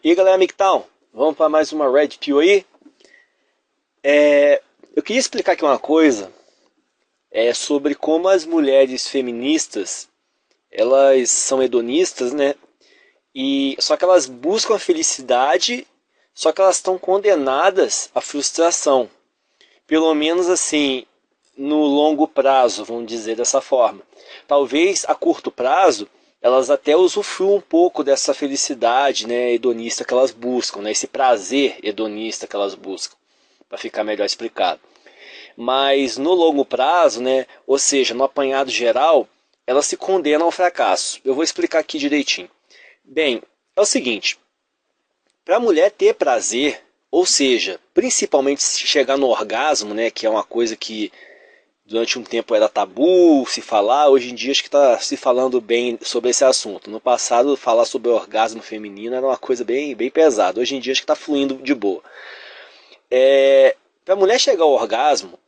E aí, galera, amigão, vamos para mais uma Red Pill aí? Eu queria explicar aqui uma coisa sobre como as mulheres feministas, elas são hedonistas, né? E só que elas buscam a felicidade, só que elas estão condenadas à frustração. Pelo menos assim, no longo prazo, vamos dizer dessa forma. Talvez a curto prazo elas até usufruam um pouco dessa felicidade, né, hedonista que elas buscam, né, esse prazer hedonista que elas buscam, para ficar melhor explicado. Mas no longo prazo, né, ou seja, no apanhado geral, elas se condenam ao fracasso. Eu vou explicar aqui direitinho. Bem, é o seguinte, para a mulher ter prazer, ou seja, principalmente se chegar no orgasmo, né, que é uma coisa que durante um tempo era tabu se falar, hoje em dia acho que está se falando bem sobre esse assunto. No passado, falar sobre o orgasmo feminino era uma coisa bem pesada. Hoje em dia acho que está fluindo de boa. Para a mulher chegar ao orgasmo,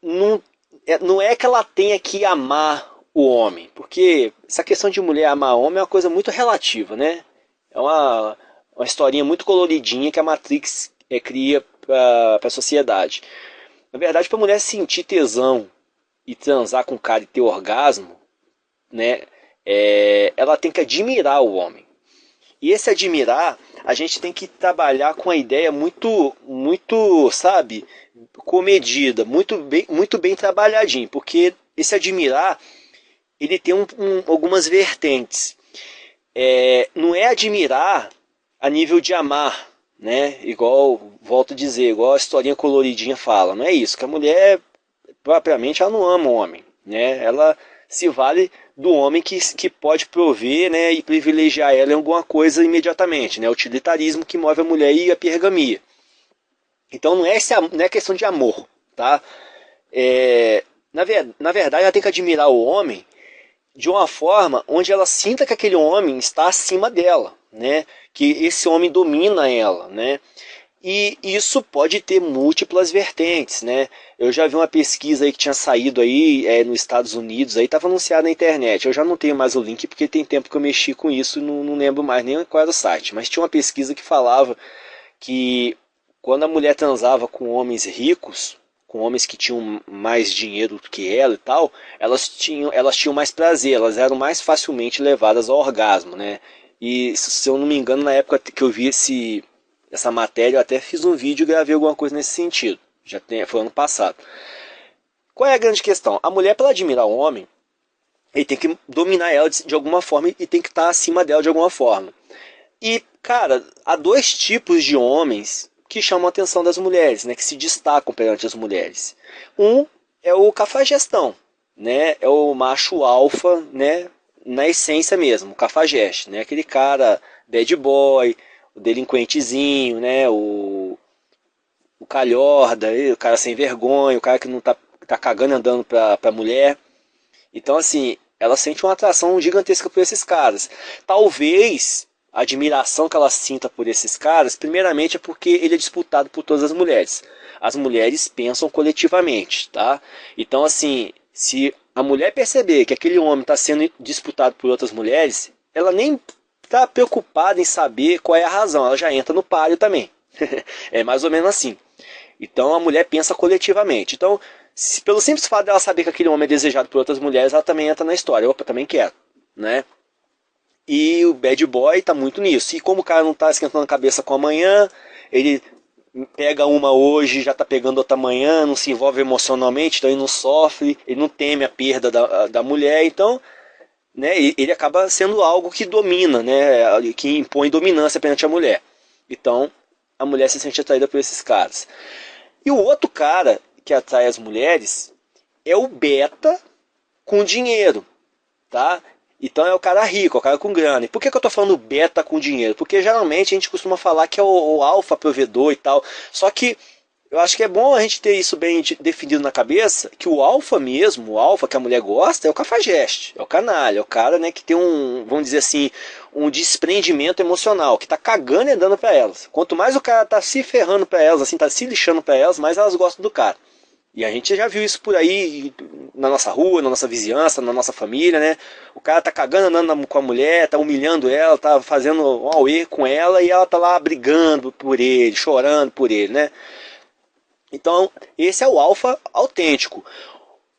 não é que ela tenha que amar o homem, porque essa questão de mulher amar homem é uma coisa muito relativa, né? É uma historinha muito coloridinha que a Matrix cria para a sociedade. Na verdade, para a mulher sentir tesão e transar com o cara e ter orgasmo, né, ela tem que admirar o homem. E esse admirar, a gente tem que trabalhar com a ideia muito, sabe, comedida, muito bem trabalhadinho, porque esse admirar, ele tem algumas vertentes. Não é admirar a nível de amar, né? Igual, volto a dizer, igual a historinha coloridinha fala, não é isso, que a mulher propriamente ela não ama o homem, né? Ela se vale do homem que pode prover, né, e privilegiar ela em alguma coisa imediatamente, né? O utilitarismo que move a mulher e a pergamia. Então não é questão de amor, tá? Na verdade, ela tem que admirar o homem de uma forma onde ela sinta que aquele homem está acima dela, né? Que esse homem domina ela, né? E isso pode ter múltiplas vertentes, né? Eu já vi uma pesquisa aí que tinha saído aí nos Estados Unidos, aí estava anunciada na internet. Eu já não tenho mais o link porque tem tempo que eu mexi com isso e não lembro mais nem qual era o site. Mas tinha uma pesquisa que falava que quando a mulher transava com homens ricos, com homens que tinham mais dinheiro do que ela e tal, elas tinham mais prazer, elas eram mais facilmente levadas ao orgasmo, né? E se eu não me engano, na época que eu vi essa matéria, eu até fiz um vídeo e gravei alguma coisa nesse sentido. Foi ano passado. Qual é a grande questão? A mulher, para admirar o homem, ele tem que dominar ela de alguma forma e tem que estar acima dela de alguma forma. E, cara, há dois tipos de homens que chamam a atenção das mulheres, né, que se destacam perante as mulheres. Um é o cafajestão, né, é o macho alfa, né, na essência mesmo, o cafajeste, né, aquele cara bad boy, o delinquentezinho, né, o calhorda, o cara sem vergonha, o cara que não tá cagando andando pra mulher. Então, assim, ela sente uma atração gigantesca por esses caras. Talvez a admiração que ela sinta por esses caras, primeiramente é porque ele é disputado por todas as mulheres. As mulheres pensam coletivamente, tá? Então, assim, se a mulher perceber que aquele homem está sendo disputado por outras mulheres, ela nem está preocupada em saber qual é a razão, ela já entra no páreo também. É mais ou menos assim. Então a mulher pensa coletivamente. Então, pelo simples fato dela saber que aquele homem é desejado por outras mulheres, ela também entra na história. Opa, também quero, né? E o bad boy tá muito nisso. E como o cara não tá esquentando a cabeça com amanhã, ele pega uma hoje, já tá pegando outra amanhã, não se envolve emocionalmente, então ele não sofre, ele não teme a perda da mulher, então, né, ele acaba sendo algo que domina, né, que impõe dominância perante a mulher. Então, a mulher se sente atraída por esses caras. E o outro cara que atrai as mulheres é o beta com dinheiro, tá? Então é o cara rico, é o cara com grana. E por que eu tô falando beta com dinheiro? Porque geralmente a gente costuma falar que é o alfa provedor e tal. Só que eu acho que é bom a gente ter isso bem definido na cabeça, que o alfa mesmo, o alfa que a mulher gosta, é o cafajeste, é o canalha, é o cara, né, que tem vamos dizer assim, um desprendimento emocional, que tá cagando e andando pra elas. Quanto mais o cara tá se ferrando pra elas, assim, tá se lixando pra elas, mais elas gostam do cara. E a gente já viu isso por aí, na nossa rua, na nossa vizinhança, na nossa família, né? O cara tá cagando andando com a mulher, tá humilhando ela, tá fazendo um auê com ela e ela tá lá brigando por ele, chorando por ele, né? Então, esse é o alfa autêntico.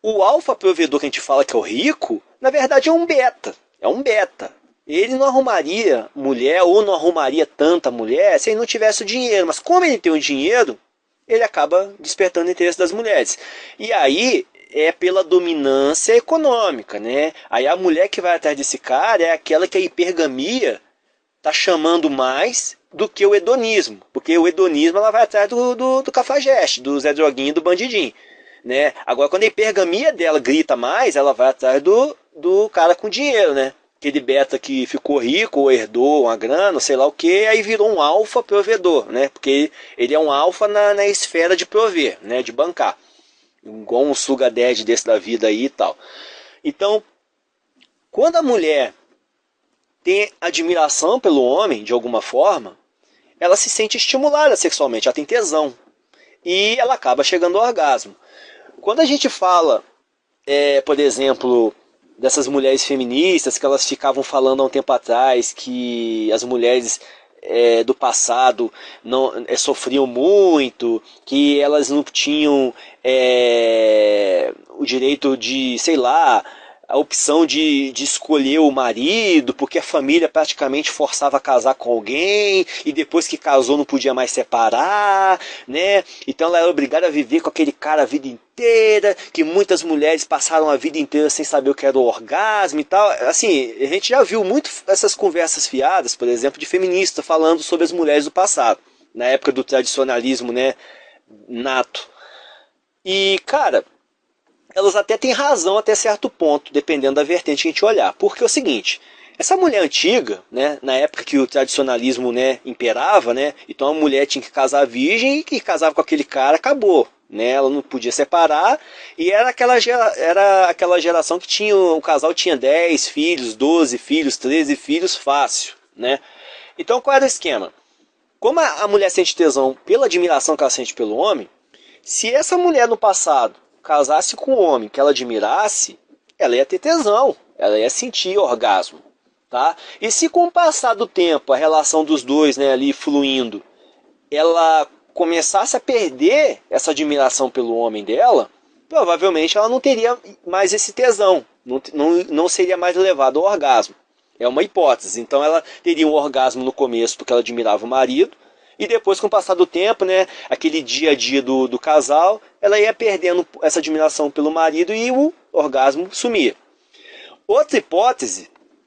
O alfa provedor que a gente fala que é o rico, na verdade é um beta. É um beta. Ele não arrumaria mulher ou não arrumaria tanta mulher se ele não tivesse o dinheiro. Mas como ele tem o dinheiro, ele acaba despertando o interesse das mulheres. E aí é pela dominância econômica, né? Aí a mulher que vai atrás desse cara é aquela que a hipergamia tá chamando mais do que o hedonismo. Porque o hedonismo ela vai atrás do cafajeste, do Zé Droguinho, do bandidinho. Né? Agora, quando a hipergamia dela grita mais, ela vai atrás do cara com dinheiro, né? Aquele beta que ficou rico ou herdou uma grana, sei lá o que, aí virou um alfa provedor, né? Porque ele é um alfa na esfera de prover, né? De bancar. Igual um sugar daddy desse da vida aí e tal. Então, quando a mulher tem admiração pelo homem, de alguma forma, ela se sente estimulada sexualmente, ela tem tesão. E ela acaba chegando ao orgasmo. Quando a gente fala, por exemplo, dessas mulheres feministas que elas ficavam falando há um tempo atrás que as mulheres do passado não sofriam muito, que elas não tinham o direito de, sei lá, a opção de escolher o marido, porque a família praticamente forçava a casar com alguém, e depois que casou não podia mais separar, né? Então ela era obrigada a viver com aquele cara a vida inteira, que muitas mulheres passaram a vida inteira sem saber o que era o orgasmo e tal. Assim, a gente já viu muito essas conversas fiadas, por exemplo, de feminista falando sobre as mulheres do passado, na época do tradicionalismo, né, nato. E, cara, elas até têm razão até certo ponto, dependendo da vertente que a gente olhar. Porque é o seguinte, essa mulher antiga, né, na época que o tradicionalismo, né, imperava, né, então a mulher tinha que casar virgem e que casava com aquele cara, acabou. Né, ela não podia separar e era aquela geração que tinha, o casal tinha 10 filhos, 12 filhos, 13 filhos, fácil. Né? Então qual era o esquema? Como a mulher sente tesão pela admiração que ela sente pelo homem, se essa mulher no passado casasse com um homem que ela admirasse, ela ia ter tesão, ela ia sentir orgasmo, tá? E se com o passar do tempo, a relação dos dois, né, ali fluindo, ela começasse a perder essa admiração pelo homem dela, provavelmente ela não teria mais esse tesão, não seria mais levada ao orgasmo. É uma hipótese. Então ela teria um orgasmo no começo porque ela admirava o marido, e depois, com o passar do tempo, né, aquele dia a dia do casal, ela ia perdendo essa admiração pelo marido e o orgasmo sumia. Outra hipótese